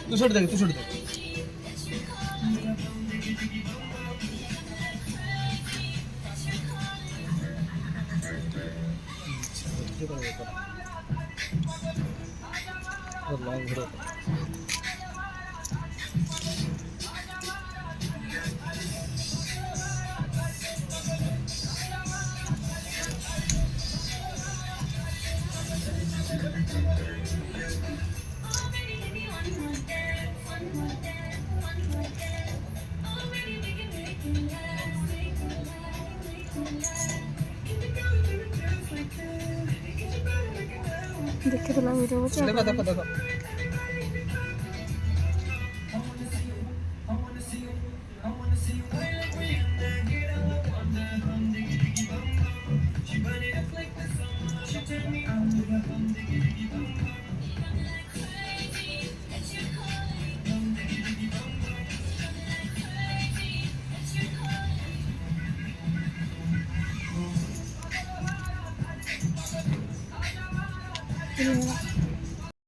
तू छोड़ दे, तू छोड़ दे। लॉन्ग वीडियो দেখতে পেলাম ভিডিও করছে। देखो देखो देखो হুম।